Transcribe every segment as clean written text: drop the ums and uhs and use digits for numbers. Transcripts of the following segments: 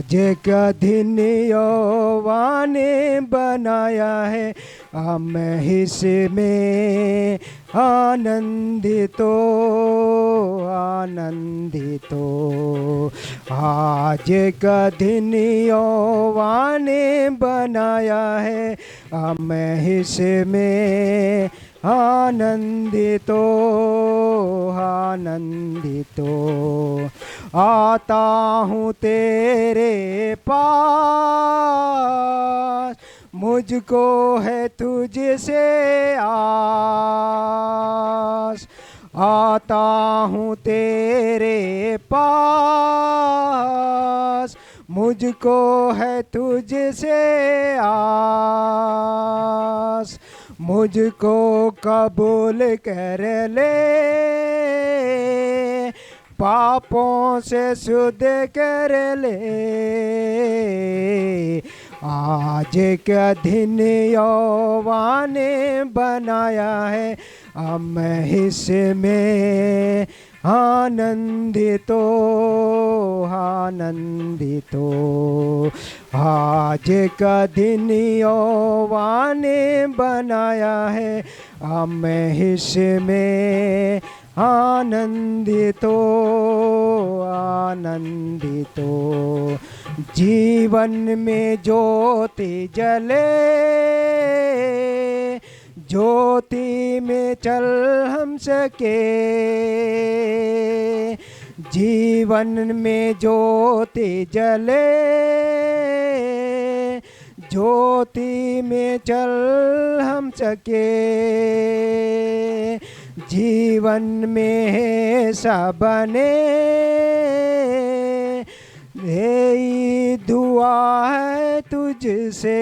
आज का दिन यहोवा ने बनाया है, हम इसमें आनंदित हो, आनंदित हो। आज का दिन यहोवा ने बनाया है, हम इसमें आनंदित हो, आनंदित हो। आता हूँ तेरे पास, मुझको है तुझसे आस। आता हूँ तेरे पास, मुझको है तुझसे आस। मुझको कबूल कर ले, पापों से शुद्ध कर ले। आज का दिन यहोवा ने बनाया है, हम इसमें आनंदित हो, आनंदित हो। आज का दिन यहोवा ने बनाया है, हम इसमें आनंदित हो, आनंदित हो। जीवन में ज्योति जले, ज्योति में चल हम सके। जीवन में ज्योति जले, ज्योति में चल हम सके। जीवन में सब बने, यही दुआ है तुझसे।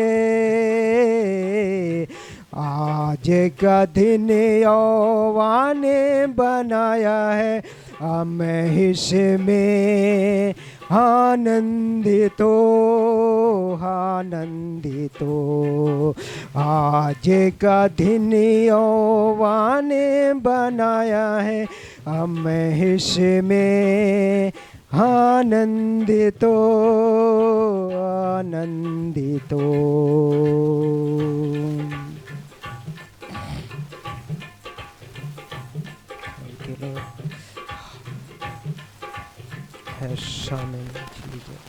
आज का दिन यहोवा ने बनाया है, हम इसमें आनंदित हो, आनंदित हो। आज का दिन यहोवा ने बनाया है, हम इसमें आनंदित हो, आनंदित हो। Amen. Jesus.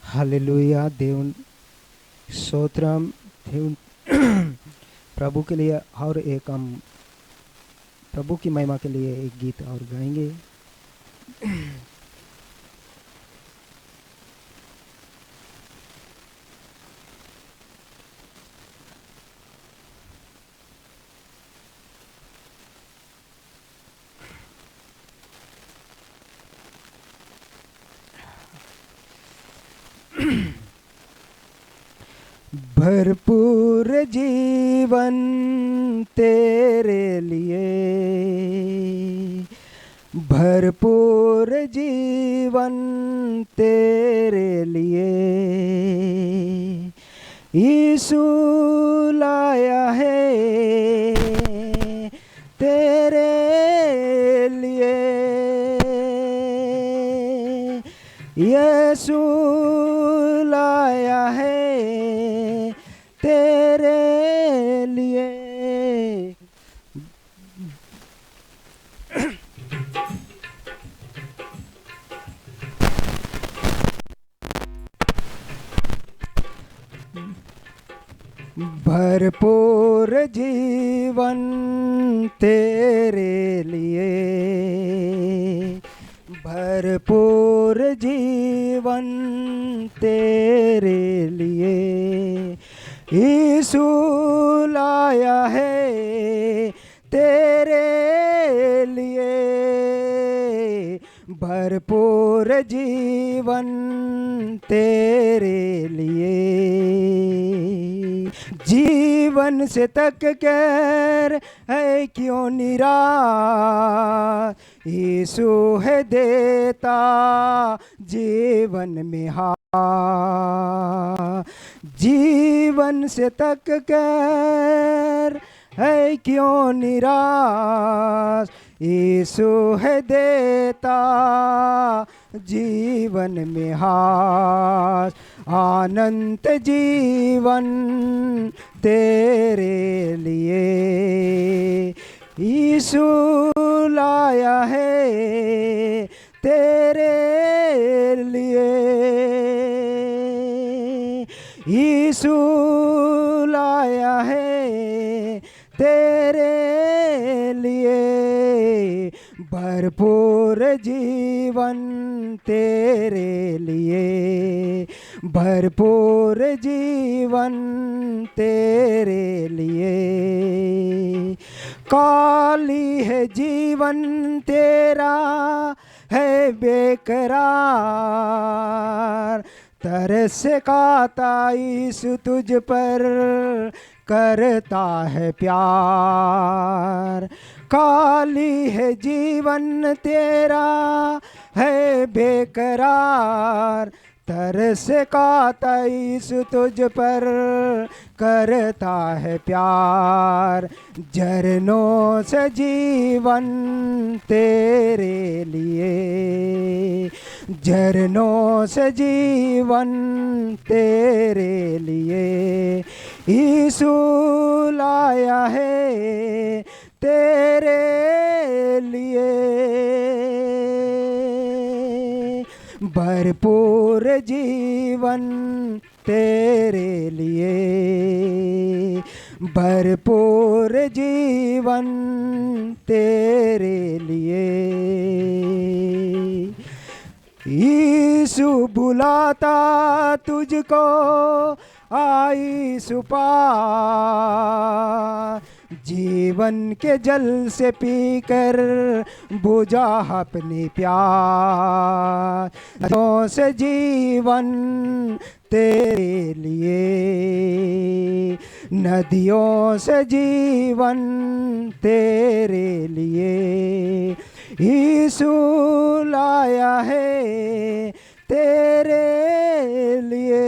हालेलुया। देव स्तोत्रम। देव प्रभु के लिए और एक हम प्रभु की महिमा के लिए एक गीत और गाएंगे। भरपूर जीवन तेरे लिए, भरपूर जीवन तेरे लिए यीशु लाया है, तेरे लिए यीशु लाया है, तेरे लिए। भरपूर जीवन तेरे लिए, भरपूर जीवन तेरे लिए यीशु लाया है, तेरे लिए भरपूर जीवन तेरे लिए, जीवन से तक कर है क्यों निराश, यीशु है देता जीवन में हार। जीवन से तक कर है क्यों निराश, यीशु है देता जीवन में हास। अनंत जीवन तेरे लिए यीशु लाया है, तेरे लिए यीशु लाया है, तेरे लिए। भरपूर जीवन तेरे लिए, भरपूर जीवन तेरे लिए। काली है जीवन तेरा है बेकरार, तरस खाता यीशु तुझ पर करता है प्यार। काली है जीवन तेरा है बेकरार, तरस खाता यीशु तुझ पर करता है प्यार। झरनों से जीवन तेरे लिए, झरनों से जीवन तेरे लिए यीशु लाया है, तेरे लिए। भरपूर जीवन तेरे लिए, भरपूर जीवन तेरे लिए। यीशु बुलाता तुझको आई सुपार, जीवन के जल से पीकर बुझा अपनी प्यास। नदियों से जीवन तेरे लिए, नदियों से जीवन तेरे लिए यीशु लाया है, तेरे लिए।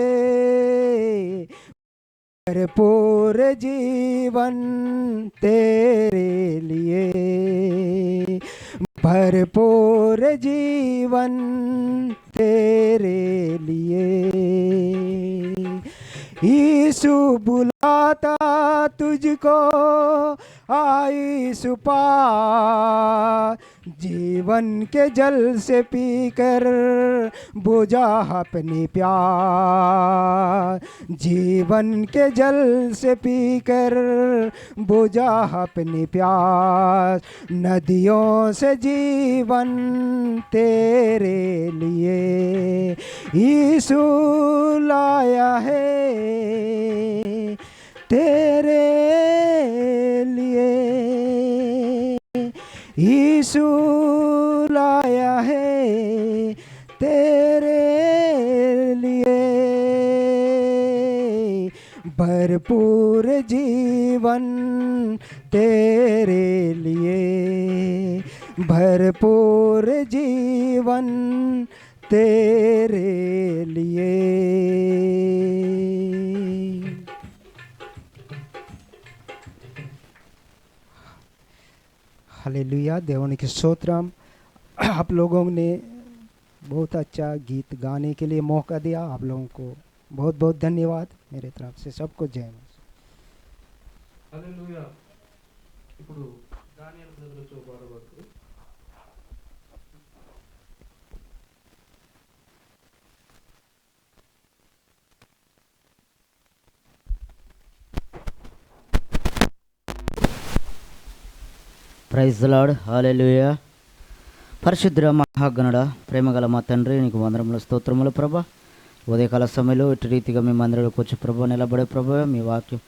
भरपूर जीवन तेरे लिए, भरपूर जीवन तेरे लिए। यीशु बुलाता तुझको आई सुपार, जीवन के जल से पीकर बुझा अपनी प्यास। जीवन के जल से पीकर बुझा अपनी प्यास। नदियों से जीवन तेरे लिए यीशु लाया है, तेरे लिए यीशु लाया है, तेरे लिए। भरपूर जीवन तेरे लिए, भरपूर जीवन तेरे लिए। हालेलुया, దేవునికి స్తోత్రం। आप लोगों ने बहुत अच्छा गीत गाने के लिए मौका दिया, आप लोगों को बहुत बहुत धन्यवाद मेरे तरफ से। सबको जय मसीह। हालेलुया। ఇప్పుడు దానియేలు బ్రదర్తో పాడబడుతుంది। ప్రైజ్ ది లార్డ్, హల్లెలూయా। పరిశుద్ధ మహాగణుడ, ప్రేమగల మా తండ్రి, నీకు వందనములు స్తోత్రములు ప్రభా। ఉదయకాల సమయంలో ఇటు రీతిగా మీ మందిరంలోకి వచ్చి ప్రభా నిలబడే ప్రభా, మీ వాక్యం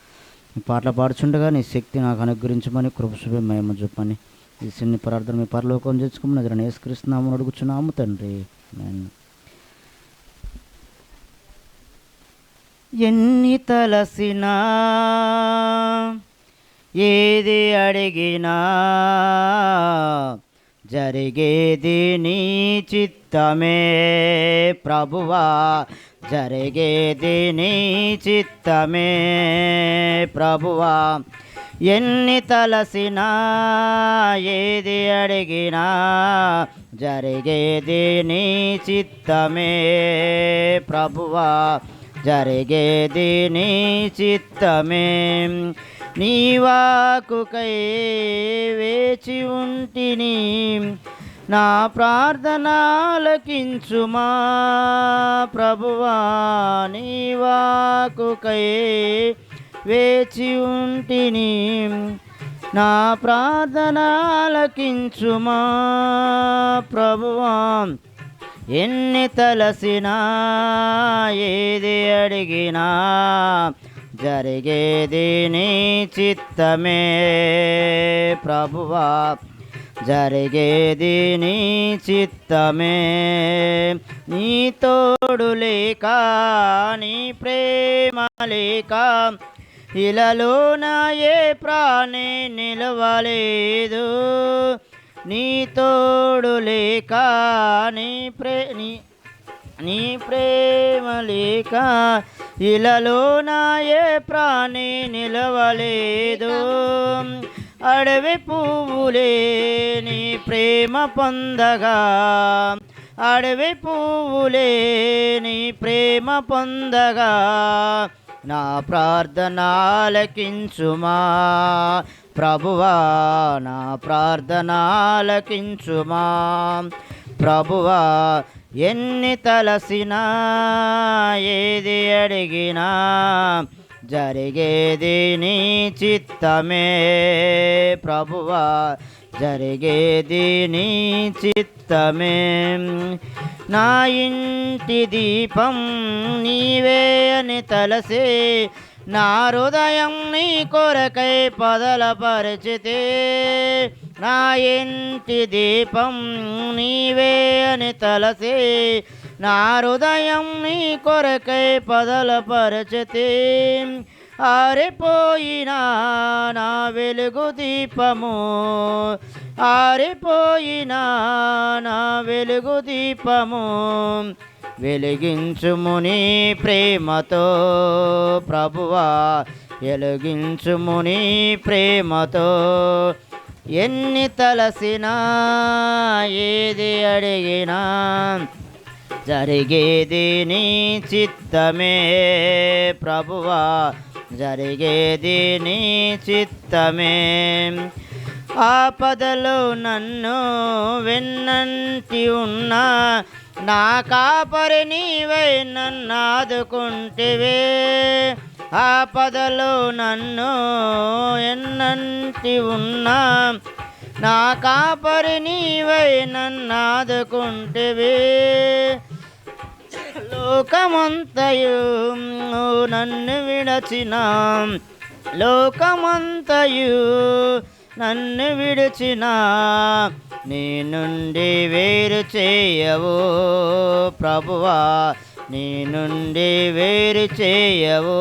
మీ పాటలు పాడుచుండగా నీ శక్తి నాకు అనుగ్రహించమని కృప చూపి మహిమ చూపమని ఈ చిన్ని ప్రార్థన మీ పరలోకం తెచ్చుకుని నజరని యేసుక్రీస్తునామమున అడుగుచున్నాము తండ్రి. ఆమేన్. ఎన్ని తలసినా ఏది అడిగినా జరిగేది నీ చిత్తమే ప్రభువా, జరిగేది నీ చిత్తమే ప్రభువా. ఎన్ని తలసినా ఏది అడిగినా జరిగేది నీ చిత్తమే ప్రభువా, జరిగేది నీ చిత్తమే. నీ వాక్కుకై వేచి ఉంటిని, నా ప్రార్థన ఆలకించుమా ప్రభువా. నీ వాక్కుకై వేచి ఉంటిని, నా ప్రార్థన ఆలకించుమా ప్రభువా. ఎన్ని తలసినా ఏది అడిగినా జరిగేది నీ చిత్తమే ప్రభువా, జరిగేది నీ చిత్తమే. నీ తోడు లేక నీ ప్రేమ లేక ఇలలో నా ఏ ప్రాణి నిలవలేదు. నీ తోడు లేక నీ ప్రేమ లేక ఇలలో నా ఏ ప్రాణి నిలవలేదు. అడవి పువ్వులే నీ ప్రేమ పొందగా, అడవి పువ్వులే నీ ప్రేమ పొందగా, నా ప్రార్థన ఆలకించుమా ప్రభువా, నా ప్రార్థన ఆలకించుమా ప్రభువా. ఎన్ని తలసినా ఏది అడిగినా జరిగేది నీ చిత్తమే ప్రభువా, జరిగేది నీ చిత్తమే. నా ఇంటి దీపం నీవే అని తలసే, నా హృదయం నీ కొరకై పదలపరిచితే. నా ఇంటి దీపం నీవే అని తలసే, నా హృదయం నీ కొరకై పదలపరిచితే. ఆరిపోయినా నా వెలుగు దీపము, ఆరిపోయినా నా వెలుగు దీపము, వెలిగించుము నీ ప్రేమతో ప్రభువా, వెలిగించుము నీ ప్రేమతో. ఎన్ని తలసినా ఏది అడిగినా జరిగేది నీ చిత్తమే ప్రభువా, జరిగేది నీ చిత్తమే. ఆపదలో నన్ను వెన్నంటి ఉన్నా, నా కాపరి నీవై నన్ను ఆదుకుంటివే. ఆపదలో నన్ను ఎన్నంటి ఉన్నా, నా కాపరి నీవై నన్ను ఆదుకుంటివే. లోకమంతయు నన్ను విడచిన, లోకమంతయు నన్ను విడిచిన, నీ నుండి వేరు చేయవు ప్రభువా, నీ నుండి వేరు చేయవు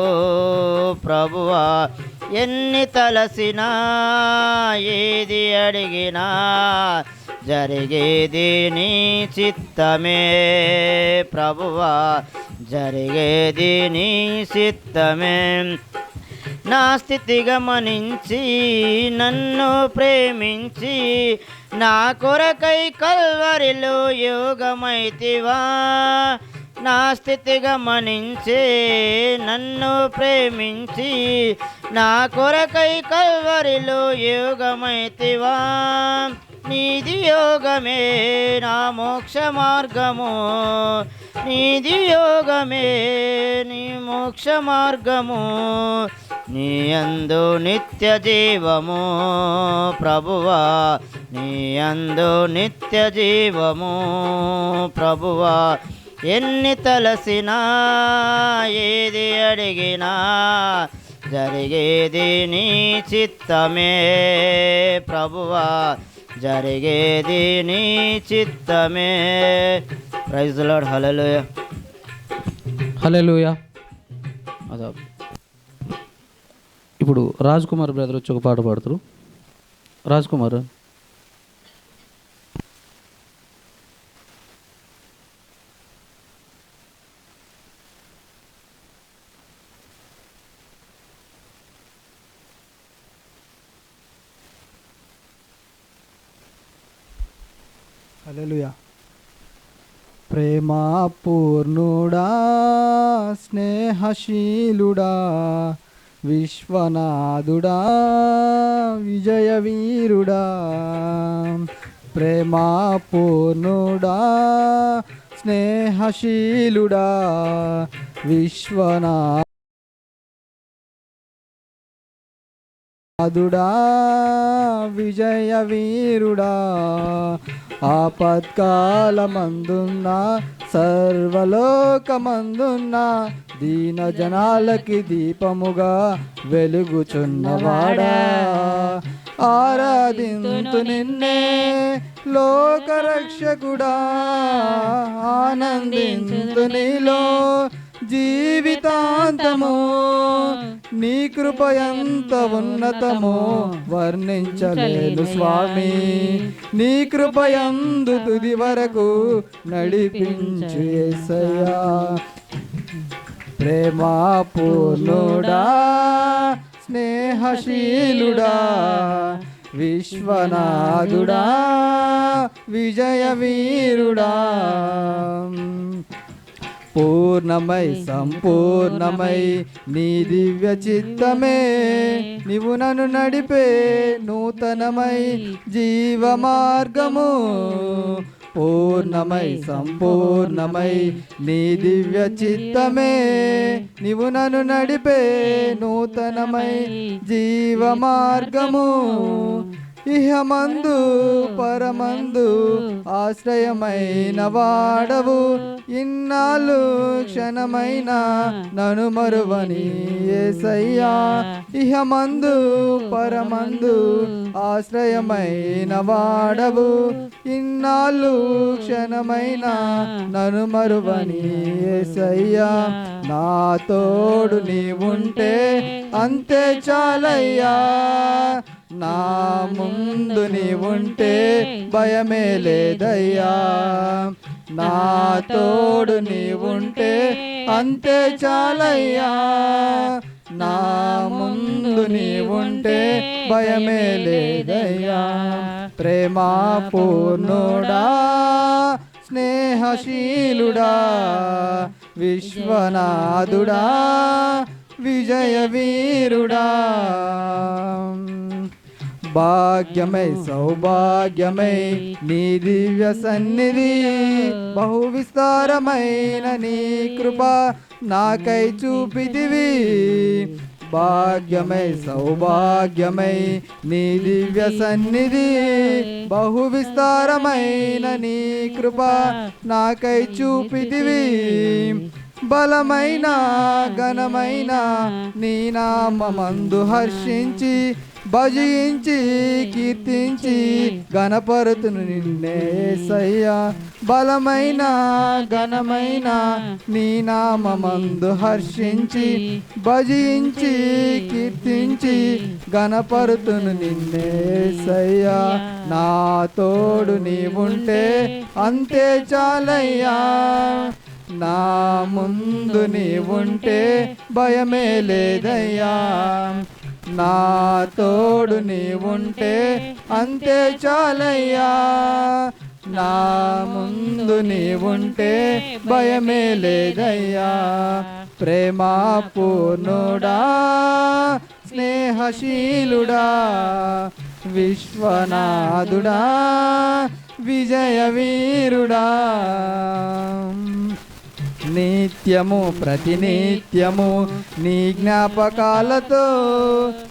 ప్రభువా. ఎన్ని తలసినా ఏది అడిగినా జరిగేది నీ చిత్తమే ప్రభువా, జరిగేది నీ చిత్తమే. నా స్థితి గమనించి నన్ను ప్రేమించి, నా కొరకై కల్వరిలో యోగమైతివా. నా స్థితి గమనించి నన్ను ప్రేమించి, నా కొరకై కల్వరిలో యోగమైతివా. నీది యోగమే నా మోక్ష మార్గము, నీది యోగమే నీ మోక్ష మార్గము. నీ యందు నిత్య జీవము ప్రభువా, నీ యందు నిత్య జీవము ప్రభువా. ఎన్ని తలసినా ఏది అడిగినా జరిగేది నీ చిత్తమే ప్రభువా, జరిగేది నీ చిత్తమే. Praise the Lord. Hallelujah. Hallelujah. అదా ఇప్పుడు రాజ్ కుమార్ బ్రదర్ వచ్చి ఒక పాట పాడుతారు. రాజ్ కుమార్. హల్లెలూయా. ప్రేమ పూర్ణుడా స్నేహశీలుడా విశ్వనాథుడా విజయవీరుడా. ప్రేమ పూర్ణుడా స్నేహశీలుడా విశ్వనాథుడా విజయవీరుడా. ఆపత్కాలమందున్న సర్వలోకమందున్న దీన జనాలకి దీపముగా వెలుగుచున్నవాడా. ఆరాధింతు నిన్నే లోకరక్షకుడా, ఆనందింతు నీలో జీవితాంతము. నీ కృప ఎంత ఉన్నతమో వర్ణించలేను స్వామి. నీ కృప యందు తుది వరకు నడిపించు యేసయ్యా. ప్రేమ పూర్ణుడా స్నేహశీలుడా విశ్వనాథుడా విజయవీరుడా. పూర్ణమై సంపూర్ణమై నీ దివ్య చిత్తమే నీవు నన్ను నడిపే నూతనమై జీవ మార్గము. పూర్ణమై సంపూర్ణమై నీ దివ్య చిత్తమే నీవు నన్ను నడిపే నూతనమై జీవ మార్గము. ఇహమందు పరమందు ఆశ్రయమైన వాడవు, ఇన్నాళ్ళు క్షణమైన నను మరువని యేసయ్యా. ఇహమందు పరమందు ఆశ్రయమైన వాడవు, ఇన్నాళ్ళు క్షణమైన నను మరువని యేసయ్యా. నా తోడు నీవుంటే అంతే చాలయ్యా. నా ముందు నీవుంటే భయమే లేదయ్యా. నా తోడు నీవుంటే అంతే చాలయ్యా. నా ముందు నీవుంటే భయమే లేదయ్యా. ప్రేమ పూర్ణుడా స్నేహశీలుడా విశ్వనాథుడా విజయవీరుడా. భాగ్యమై సౌభాగ్యమై నీ దివ్య సన్నిధి, బహు విస్తారమైన నీ కృప నాకై చూపితివి. భాగ్యమై సౌభాగ్యమై నీ దివ్య సన్నిధి, బహు విస్తారమైన నీ కృప నాకై చూపితివి. బలమైన ఘనమైన నీ నామమందు హర్షించి భజించి కీర్తించి గణపరుతును నిన్నే యేసయ్యా. బలమైన ఘనమైన నీ నామమందు హర్షించి భజించి కీర్తించి గణపరుతును నిన్నే యేసయ్యా. నా తోడు నీవుంటే అంతే చాలయ్యా. నా ముందు నీవుంటే భయమే లేదయ్యా. నా తోడు నీవుంటే అంతే చాలయ్యా. నా ముందు నీవుంటే భయమే లేదయ్యా. ప్రేమ పూర్ణుడా స్నేహశీలుడా విశ్వనాథుడా విజయవీరుడా. నిత్యము ప్రతినిత్యము నీ జ్ఞాపకాలతో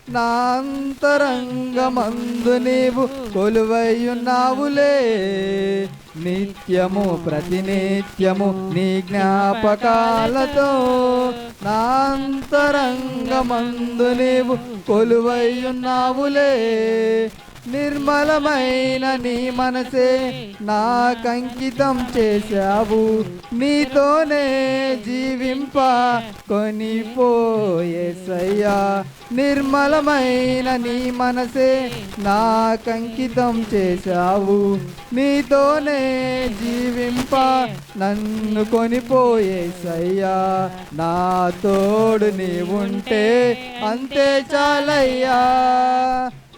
నా అంతరంగమందు నీవు కొలువైయున్నావులే. నిత్యము ప్రతినిత్యము నీ జ్ఞాపకాలతో నా అంతరంగమందు నీవు కొలువైయున్నావులే. నిర్మలమైన నీ మనసే నాకంకితం చేశావు. నీతోనే జీవింప కొనిపోయేసయ్యా. నిర్మలమైన నీ మనసే నాకంకితం చేశావు. నీతోనే జీవింప నన్ను కొనిపోయేసయ్యా. నా తోడు నీవుంటే అంతే చాలయ్యా.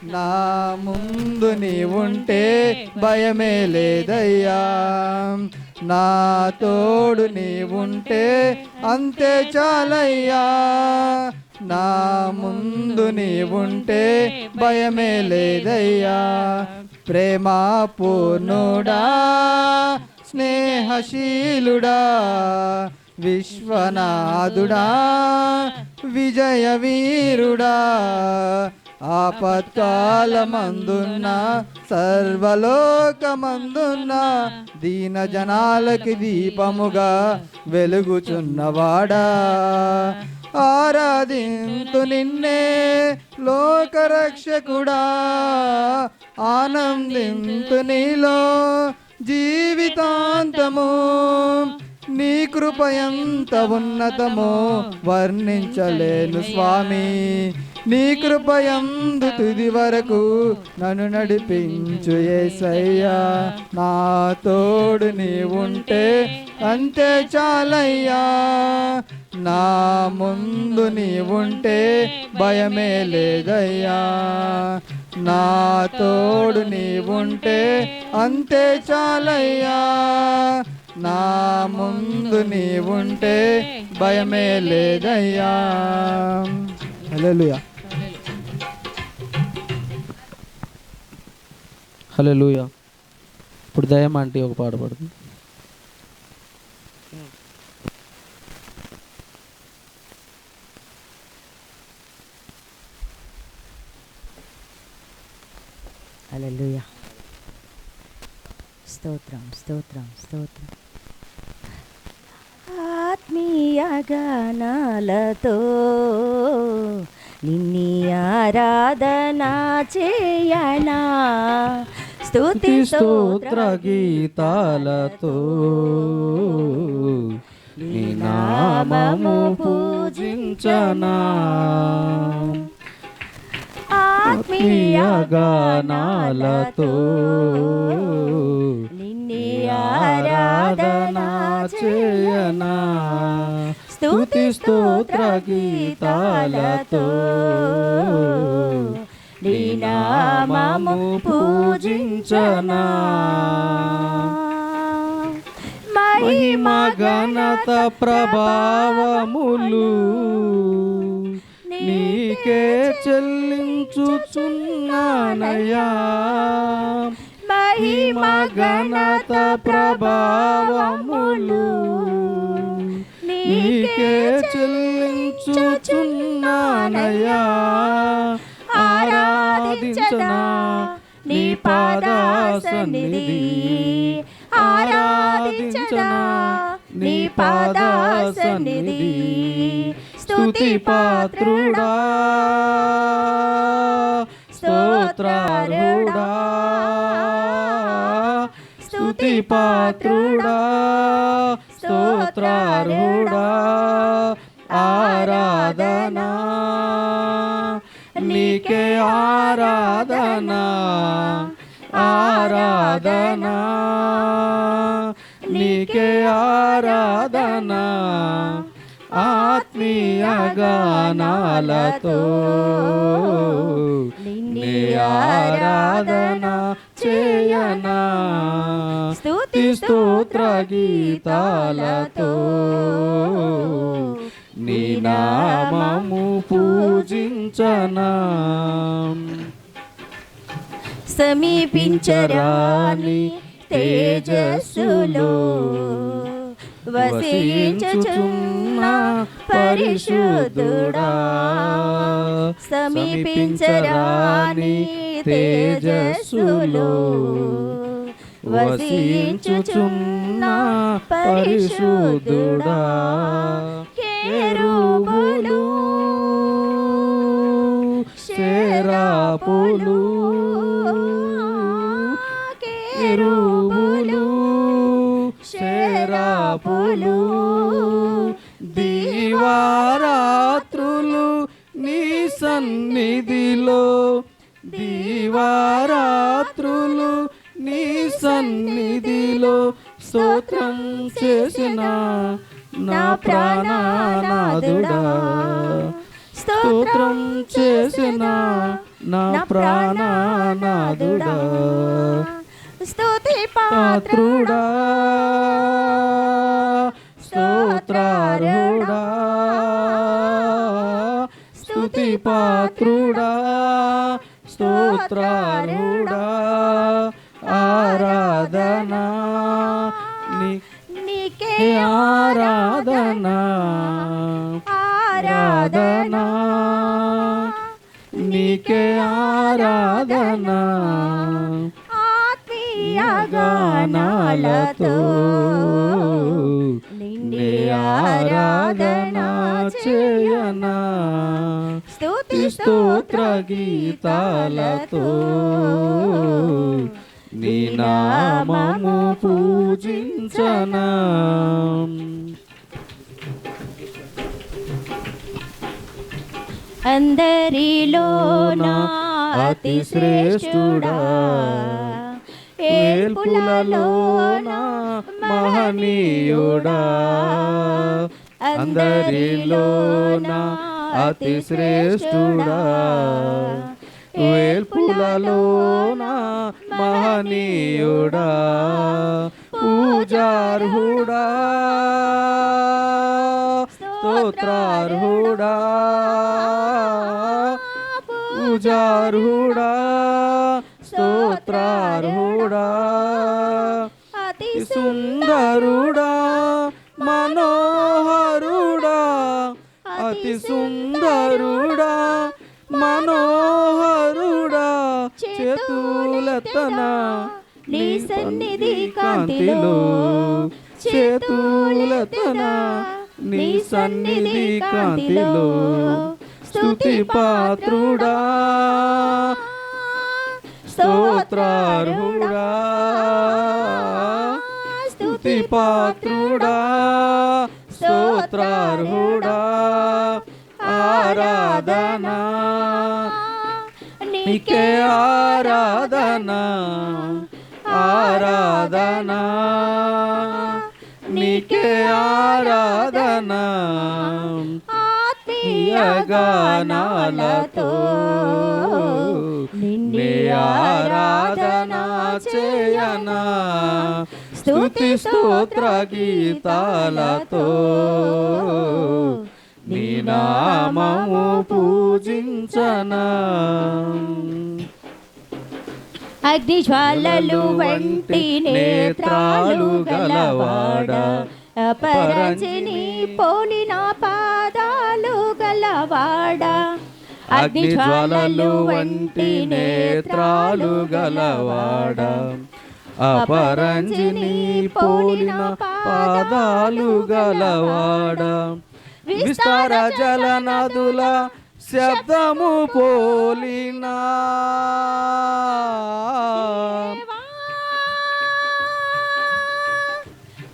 నా ముందు నీవుంటే భయమే లేదయ్యా. నా తోడు నీవుంటే అంతే చాలయ్యా. నా ముందు నీవుంటే భయమే లేదయ్యా. ప్రేమ పూర్ణుడా, స్నేహశీలుడా, విశ్వనాథుడా, విజయవీరుడా, ఆపత్కాలమందున్న సర్వలోకమందున్న దీన జనాలకి దీపముగా వెలుగుచున్నవాడా. ఆరాధింతు నిన్నే లోకరక్షకుడా. ఆనందింతు నీలో జీవితాంతము. నీ కృప ఎంత ఉన్నతమో వర్ణించలేను స్వామి. నీ కృప యందు తుది వరకు నన్ను నడిపించు యేసయ్యా. నా తోడు నీవుంటే అంతే చాలయ్యా. నా ముందు నీవుంటే భయమే లేదయ్యా. నా తోడు నీవుంటే అంతే చాలయ్యా. నా ముందు నీవుంటే భయమే లేదయ్యా. హల్లెలూయా. హల్లెలూయా. ఇప్పుడు దయం అంటే ఒక పాట పాడుతుంది. హల్లెలూయా. స్తోత్రం స్తోత్రం స్తోత్రం. ఆత్మీయ గానాలతో నిన్ని ఆరాధన చేయనా. స్తుతి స్తోత్ర గీతాలతో నీ నామము పూజించనా. ఆత్మీయ గానాలతో నిన్ని ఆరాధన చేయనా. స్తుతి స్తోత్ర గీతాలతో నీ నామము పూజించనా. మహిమ ఘనత ప్రభావములు నీకే చెల్లించుచున్నానయ్యా. మహిమ ఘనత ప్రభావములు నీకే చెల్లించుచున్నానయ్యా. ఆరాధించనా నీ పాదాసన్నిధి. ఆరాధించనా నీ పాదాసన్నిధి. స్తుతి పాత్రుడా, స్తోత్రార్హుడా. స్తుతి పాత్రుడా, స్తోత్రార్హుడా. ఆరాధనా నీకే ఆరాధనా. ఆరాధనా నీకే ఆరాధనా. ఆత్మీయ గానాలతో నీ ఆరాధన చేయనా. స్తుతి స్తోత్ర గీతాలతో నీ నామము పూజించనా. సమీపించరాని తేజస్సులో వసించుచున్న పరిశుద్ధుడా. సమీపించరాని తేజస్సులో వసించుచున్న పరిశుద్ధుడా. కెరూబులు, శేరాపులు దూతలు శరాపులు దీవారాత్రులు నీ సన్నిధిలో దీవారాత్రులు నీ సన్నిధిలో స్తోత్రం చేసిన నా ప్రాణనాథుడా స్తోత్రం చేసిన నా ప్రాణనాథుడా స్తుతి పాత్రుడా స్తోత్రార్హుడా స్తుతి పాత్రుడా స్తోత్రార్హుడా ఆరాధనా నీకే ఆరాధనా ఆరాధనా నీకే ఆరాధనా ఆత్మీయ గానాలతో నీ ఆరాధన చేయనా స్తుతి స్తోత్ర గీతాలతో నీ నామము పూజించనా అందరిలోన అతి శ్రేష్ఠుడా ఏల్పులలోన మహనీయుడా అందరిలోన అతి శ్రేష్ఠుడా వేల్పులలోన మహనీయుడా పూజార్హుడా స్తోత్రార్హుడా పూజార్హుడా స్తోత్రార్హుడా అతి సుందరుడా మనోహరుడా అతి సుందరుడా మనోహరుడా చేతులెత్తన నీ సన్నిధి కాంతిలో చేతులెత్తన నీ సన్నిధి కాంతిలో స్తుతి పాత్రుడా స్తోత్రార్హుడా స్తుతి పాత్రుడా స్తోత్రార్హుడా ఆరాధనా నీకే ఆరాధనా ఆరాధనా నీకే ఆరాధనా ఆత్మీయ గానాలతో నిన్నే ఆరాధన చేయనా స్తుతి స్తోత్ర గీతాలతో నీ నామము పూజించనా అగ్ని జ్వాలలు వంటి నేత్రాలు గలవాడ అపరంజిని పోలిన పాదాలు గలవాడ అగ్ని జ్వాలలు వంటి నేత్రాలు గలవాడ అపరంజిని పోలిన పాదాలు గలవాడ విస్తార జల నదుల శబ్దము పోలినా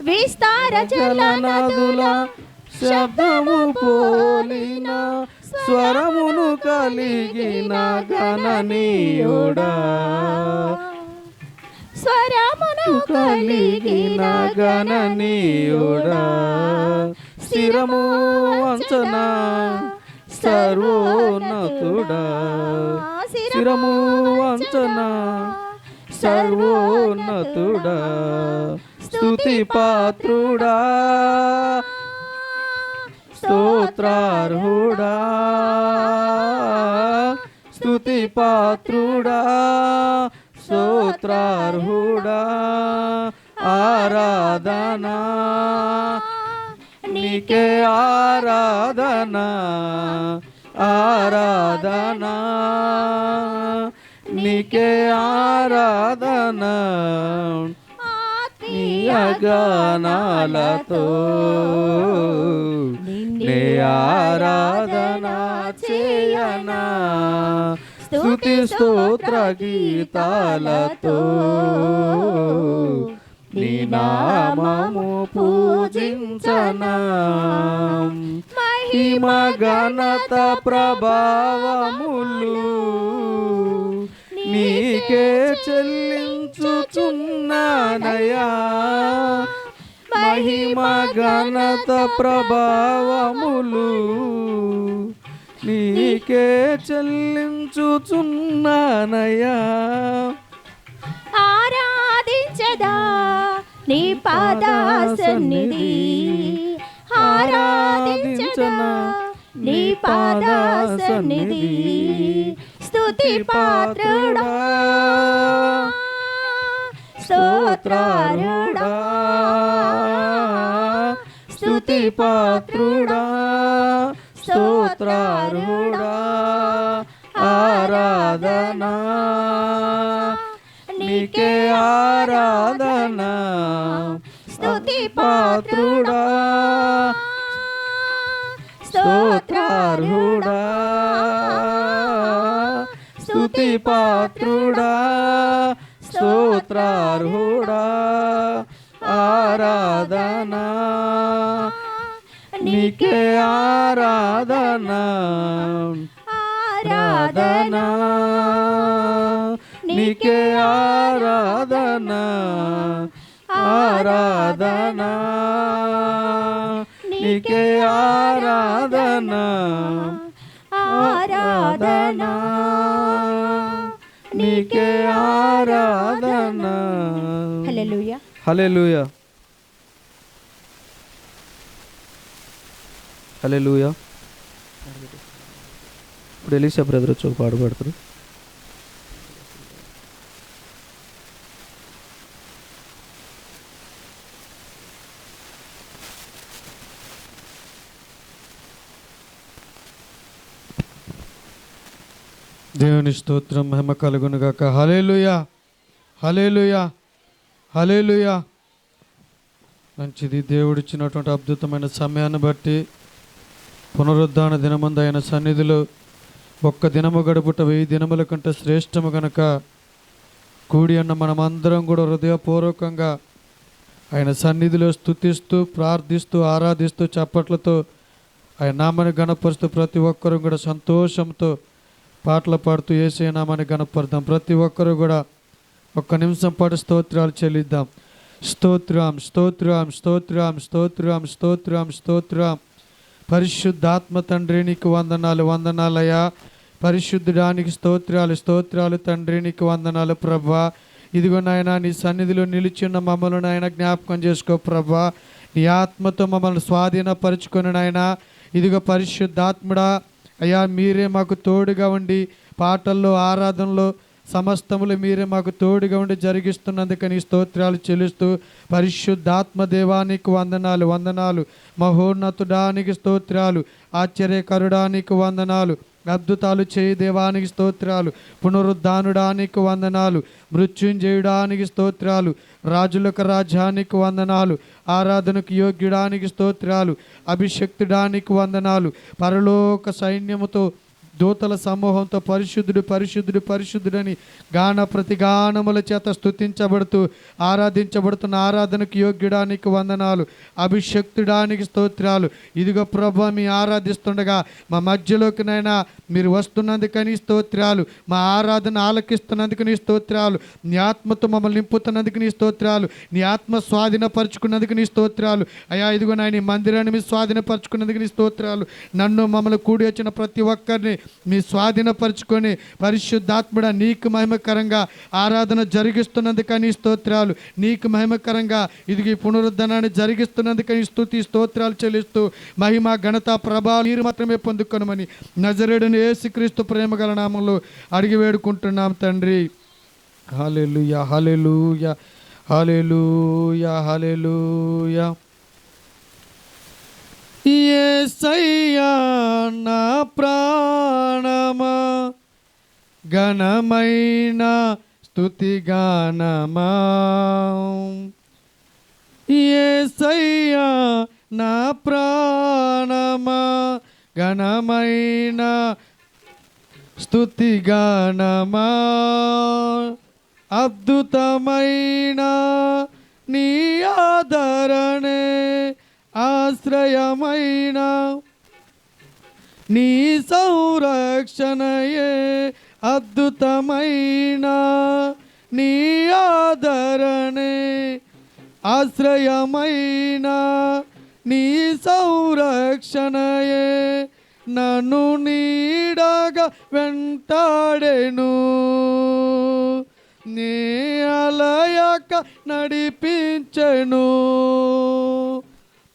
విస్తార జల నదుల శబ్దము పోలిన స్వరమును కలిగిన గణనీయుడా స్వరమును కలిగిన గణనీయుడా స్థిరము వంచనా సర్వోన్నతుడా స్థిరము వంచనా సర్వోన్నతుడా స్తుతి పాత్రుడా స్తోత్రార్హుడా స్తుతి పాత్రుడా స్తోత్రార్హుడా ఆరాధనా నీకే ఆరాధనా ఆరాధనా నీకే ఆరాధనా నీ గానాలతో నీ ఆరాధనా చేయనా స్తుతి స్తోత్ర గీతాలతో నామము పూజించనా మహిమ ఘనత ప్రభావములు నీకే చెల్లించుచున్నానయా మహిమ ఘనత ప్రభావములు నీకే చెల్లించుచున్నానయా ఆరాధించదా నీ పాద సన్నిధి ఆరాధించదా నీ పాద సన్నిధి స్తుతి పాత్రుడా స్తోత్రారుడా స్తుతి పాత్రుడా స్తోత్రారుడా ఆరాధనా నీకే ఆరాధనా స్తుతి పాత్రుడా స్తోత్రారుడా స్తుతి పాత్రుడా స్తోత్రారుడా ఆరాధనా నీకే ఆరాధనా ఆరాధనా నీకే ఆరాధనా ఆరాధనా నీకే ఆరాధనా ఆరాధనా నీకే ఆరాధనా. హల్లెలూయా. హల్లెలూయా. హల్లెలూయా. ఇప్పుడు ఎలీషా బ్రదర్ వచ్చి ఒక పాట పాడతారు. దేవుని స్తోత్రం మహిమ కలుగునుగాక. హల్లెలూయా. హల్లెలూయా. హల్లెలూయా. మంచిది. దేవుడిచ్చినటువంటి అద్భుతమైన సమయాన్ని బట్టి పునరుద్ధాన దినమందు ఆయన సన్నిధిలో ఒక్క దినము గడుపుట 1000 దినముల కంటే శ్రేష్టము గనక కూడి అన్న మనమందరం కూడా హృదయపూర్వకంగా ఆయన సన్నిధిలో స్తుతిస్తూ ప్రార్థిస్తూ ఆరాధిస్తూ చప్పట్లతో ఆయన నామాన్ని గణపరుస్తూ ప్రతి ఒక్కరూ కూడా సంతోషంతో పాటలు పాడుతూ యేసయ్య నామాన్ని గణపరుద్దాం. ప్రతి ఒక్కరూ కూడా ఒక్క నిమిషం పాటు స్తోత్రాలు చెల్లిద్దాం. స్తోత్రం స్తోత్రం స్తోత్రం స్తోత్రం స్తోత్రం స్తోత్రం. పరిశుద్ధాత్మ తండ్రి నీకు వందనాలు వందనాలయ్యా. పరిశుద్ధుడానికి స్తోత్రాలు స్తోత్రాలు తండ్రి నీకు వందనాలు ప్రభా. ఇదిగో నాయన నీ సన్నిధిలో నిలిచిన మమ్మల్ని నాయన జ్ఞాపకం చేసుకో ప్రభా. నీ ఆత్మతో మమ్మల్ని స్వాధీనపరుచుకొని నాయన ఇదిగో పరిశుద్ధాత్ముడా అయ్యా మీరే మాకు తోడుగా ఉండి పాటల్లో ఆరాధనలో సమస్తములు మీరే మాకు తోడుగా ఉండి జరిగిస్తున్నందుకని స్తోత్రాలు చెల్లిస్తూ పరిశుద్ధాత్మ దేవానికి వందనాలు వందనాలు. మహోన్నతుడానికి స్తోత్రాలు. ఆశ్చర్యకరుడానికి వందనాలు. అద్భుతాలు చేయి దేవానికి స్తోత్రాలు. పునరుద్ధానుడానికి వందనాలు. మృత్యుంజయుడానికి స్తోత్రాలు. రాజులకు రాజ్యానికి వందనాలు. ఆరాధనకు యోగ్యుడానికి స్తోత్రాలు. అభిషక్తుడానికి వందనాలు. పరలోక సైన్యముతో దూతల సమూహంతో పరిశుద్ధుడు పరిశుద్ధుడు పరిశుద్ధుడని గాన ప్రతిగానముల చేత స్తుతించబడుతూ ఆరాధించబడుతున్న ఆరాధనకు యోగ్యుడానికి వందనాలు. అభిషక్తుడానికి స్తోత్రాలు. ఇదిగో ప్రభు మీ ఆరాధిస్తుండగా మా మధ్యలోకినైనా మీరు వస్తున్నందుకని స్తోత్రాలు. మా ఆరాధన ఆలకిస్తున్నందుకు నీ స్తోత్రాలు. నీ ఆత్మతో మమ్మల్ని నింపుతున్నందుకు నీ స్తోత్రాలు. నీ ఆత్మ స్వాధీనపరుచుకున్నందుకు నీ స్తోత్రాలు. అయ్యా ఇదిగో నాయన నీ మందిరాన్ని మీ స్వాధీనపరుచుకున్నందుకు నీ స్తోత్రాలు. నన్ను మమ్మల్ని కూడి వచ్చిన ప్రతి ఒక్కరిని మీ స్వాధీనపరుచుకొని పరిశుద్ధాత్ముడ నీకు మహిమకరంగా ఆరాధన జరిగిస్తున్నందుకని స్తోత్రాలు. నీకు మహిమకరంగా ఇదిగీ పునరుద్ధరణాన్ని జరిగిస్తున్నందుకని స్తుతి స్తోత్రాలు చెల్లిస్తూ మహిమ ఘనత ప్రభావం మీరు మాత్రమే పొందుకొనమని నజరేయుడైన యేసుక్రీస్తు ప్రేమగల నామంలో అడిగి వేడుకుంటున్నాం తండ్రి. హల్లెలూయా హల్లెలూయా హల్లెలూయా హల్లెలూయా. యేసయ్యా నా ప్రాణమా ఘనమైన స్తుతి గానమా. యేసయ్యా నా ప్రాణమా ఘనమైన స్తుతి గానమా. అద్భుతమైన నీ ఆదరణే ఆశ్రయమైన నీ సంరక్షణయే అద్భుతమైన నీ ఆదరణే ఆశ్రయమైన నీ సంరక్షణయే నన్ను నీడగా వెంటాడెను నీ అలయక నడిపించెను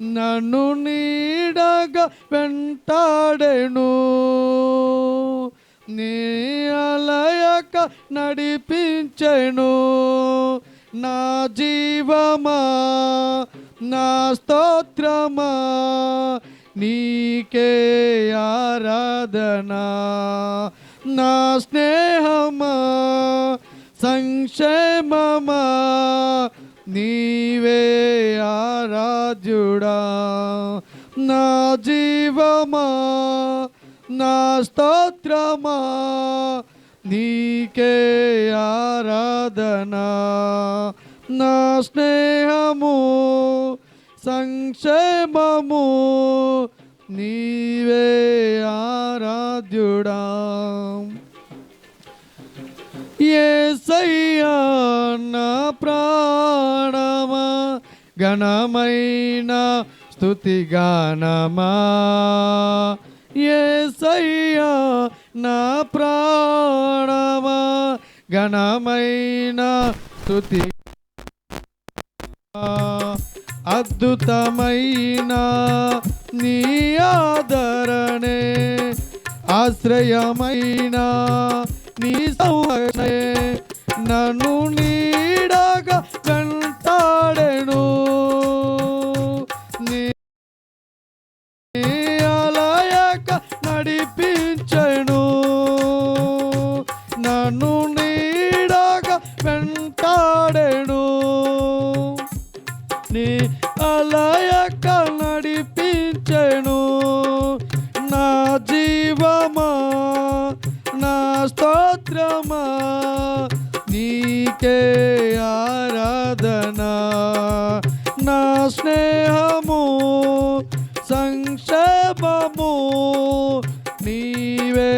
నన్ను నీడగా వెంటాడెను నీ అలయక నడిపించెను నా జీవమా నా స్తోత్రమా నీకే ఆరాధనా నా స్నేహమా సంక్షేమమా నీవే ఆరాధ్యుడా నా జీవమా నా స్తోత్రమా నీకే ఆరాధనా నా స్నేహము సంక్షేమము నీవే ఆరాధ్యుడా యేసయ్యా నా ప్రాణమా ఘనమైన స్తుతి గానమా యేసయ్యా నా ప్రాణమా ఘనమైన స్తుతి అద్భుతమైన నీ ఆదరణే ఆశ్రయమైన నీ సంరక్షణే నన్ను నీడగా వెంటాడెను నీ అలయక నడిపించెను నన్ను నీడగా వెంటాడెను నీ అలయక నడిపించెను నా జీవమా నా స్తోత్రమా నీకే ఆరాధనా నా స్నేహము సంక్షేమము నీవే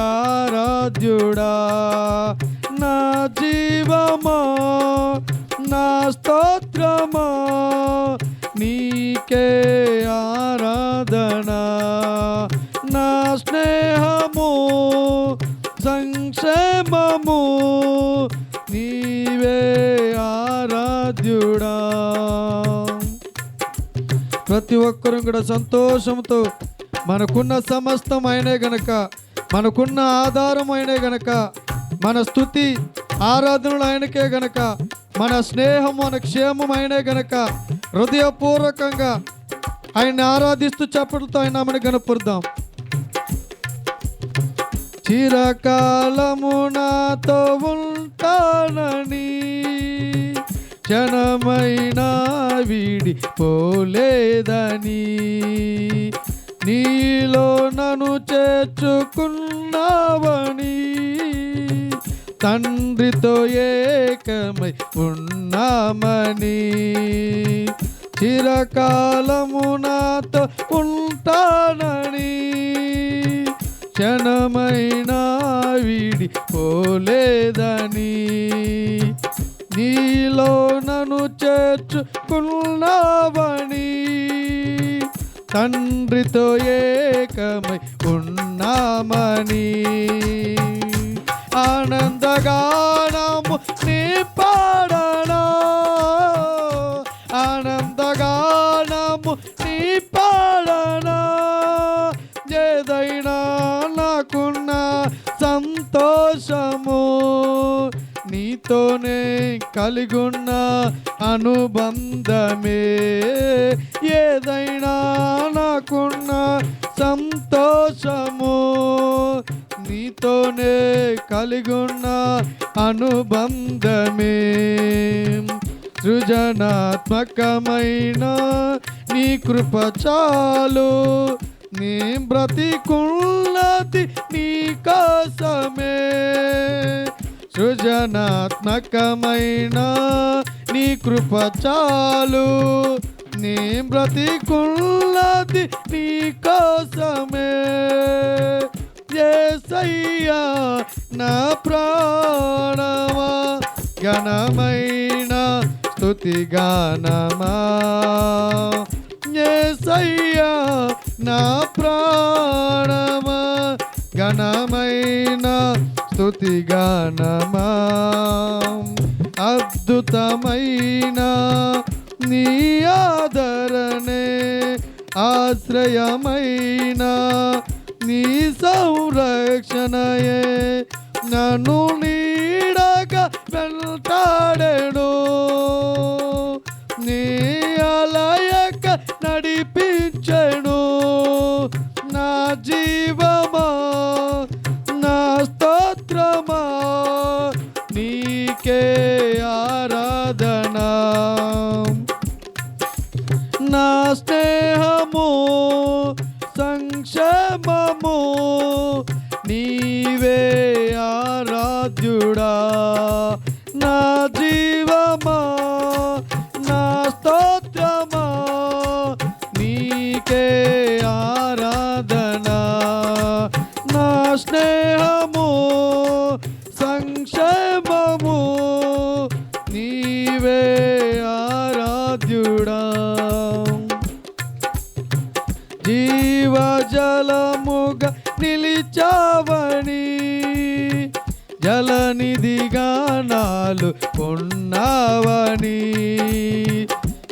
ఆరాధ్యుడా నా జీవమా నా స్తోత్రమా నీకే ఆరాధనా నా స్నేహము సంక్షేమము నీవే ఆరాధ్యుడా ప్రతి ఒక్కరూ కూడా సంతోషంతో మనకున్న సమస్తం అయినే గనక మనకున్న ఆధారం అయినే గనక మన స్తుతి ఆరాధనలు ఆయనకే గనక మన స్నేహం మన క్షేమం అయినే గనక హృదయపూర్వకంగా ఆయన్ని ఆరాధిస్తూ చప్పట్లతో ఆయన నామమును గణపరుద్దాం. చిరకాలము నాతో ఉంటానని క్షణమైనా వీడి పోలేదని నీలో నన్ను చేర్చుకున్నావని తండ్రితో ఏకమై ఉన్నామని చిరకాలము నాతో ఉంటానని క్షణమైనా వీడి పోలేదని నీలో నన్ను చేర్చుకున్నావని తండ్రితో ఏకమై ఉన్నామని ఆనందగానము నీ పాడనా ఆనందగానము నీ పాడనా ఏదైనా నాకున్న సంతోషము నీతోనే కలిగున్న అనుబంధమే ఏదైనా నాకున్న సంతోషము నీతోనే కలిగున్న అనుబంధమే సృజనాత్మకమైన నీ కృప చాలు నీ బ్రతికున్నది నీ కోసమే సృజనాత్మకమైన నీ నీ కృప చాలు, నీ బ్రతికున్నది నీ కోసమే. యేసయ్యా నా ప్రాణమా, ఘనమైన స్తుతి గానమా. యేసయ్యా నా ప్రాణమా, ఘనమైన స్తుతి గానమా. అద్భుతమైన నీ ఆదరణే, ఆశ్రయమైన నీ సంరక్షణయే నన్ను నీడగా వెంటాడెను. నీ అలయక నడిపించెను. నా జీవమా, నా స్తోత్రమా, నీకే ఆరాధన. నా స్నేహము సంక్షేమము నీవే ఆరాధ్యుడా. నా జీవమా, నా స్తోత్రమా, నీకే ఆరాధన. నా స్నేహము సంక్షేమము నీవే ఆరాధ్యుడా. జీవజలముగా నిలిచావని, జలనిధిగా నాలు ఉన్నావని,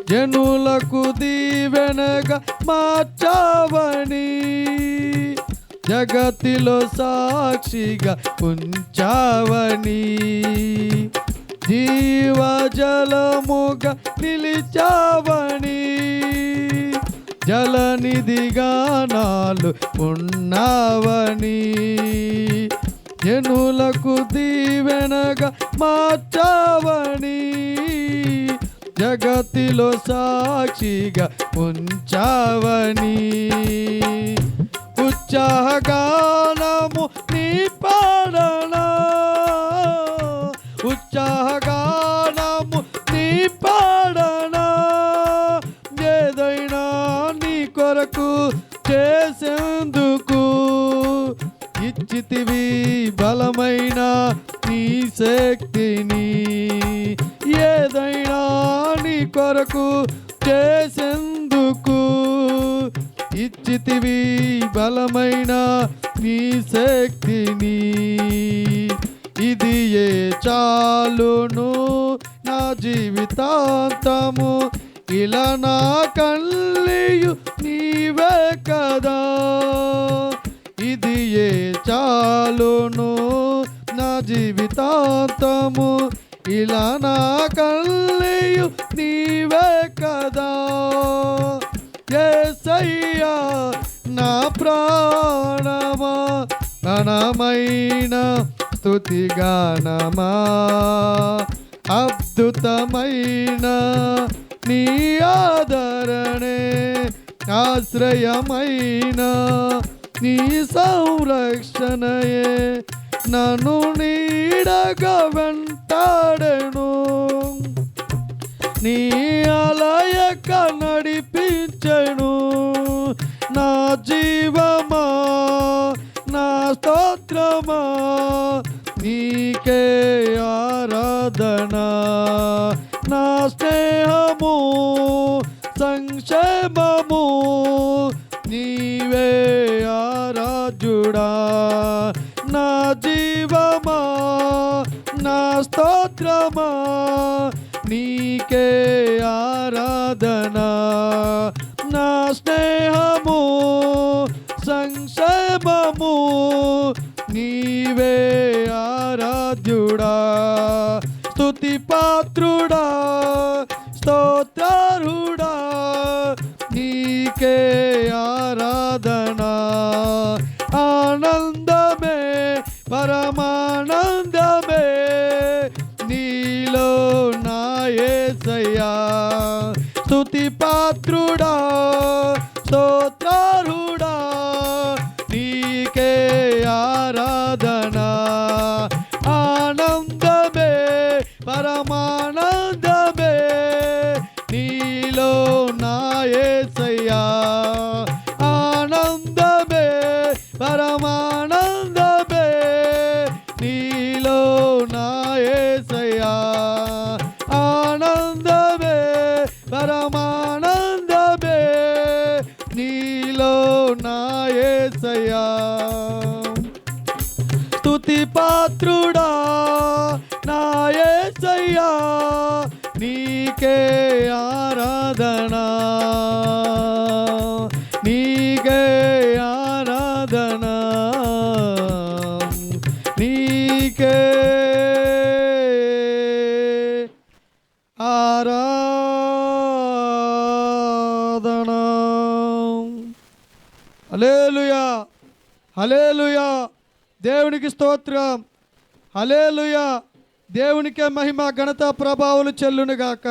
జనులకు దీవెనగా మార్చావని, జగతిలో సాక్షిగా ఉంచావని. జీవజలముగా నిలిచావని, జలనిధిగా నాలు ఉన్నావని, జనులకు దీవెనగా మార్చావని, జగతిలో సాక్షిగా ఉంచావని. ఉత్సాహగానము నీ పాడనా, ఉత్సాహగానము నీ పాడనా. ఏదైనా నీ కొరకు చేసేందుకు ఇచ్చితివి బలమైన నీ శక్తిని. ఏదైనా నీ కొరకు చేసేందుకు ఇచ్చితివి బలమైన నీ శక్తిని. ఇది ఏ చాలును నా జీవితాంతము, ఇలా నా కళ్ళియు నీవే కదా. ఇది ఏ చాలును నా జీవితాంతము, ఇలా నా కళ్ళియు నీవే కదా. యేసయ్యా నా ప్రాణమా, ఘనమైన స్తుతి గానమా. అద్భుతమైన నీ ఆదరణే, ఆశ్రయమైన నీ సంరక్షణయే నన్ను నీడగా వెంటాడెను. నీ అలయక నడిపించెను. నా జీవమా, నా స్తోత్రమా, నీకే ఆరాధన. నా స్నేహము సంక్షేమము నీవే ఆరాధ్యుడా. నా జీవమా, నా స్తోత్రమా, నీకే ఆరాధన. నా స్నేహము సంక్షేమము నీవే ఆరాధ్యుడా. స్తుతి పాత్రుడా, స్తోత్రార్హుడా, నీకే ఆరాధన. ఆనందమే పరమానందమే నీలో నా యేసయ్యా. స్తుతి పాత్రుడా, స్తోత్రార్హుడా, నీకే ఆరాధన. ఆనందమే పరమానందమే పరమానందమే నీలో నా యేసయ్యా. స్తుతి పాత్రుడా నా యేసయ్యా, నీకే ఆరాధన, నీకే ఆరాధన, నీకే ఆరాధన. హల్లెలూయా, హల్లెలూయా, దేవునికి స్తోత్రం. హల్లెలూయా, దేవునికే మహిమ ఘనత ప్రభావాలు చెల్లునుగాక.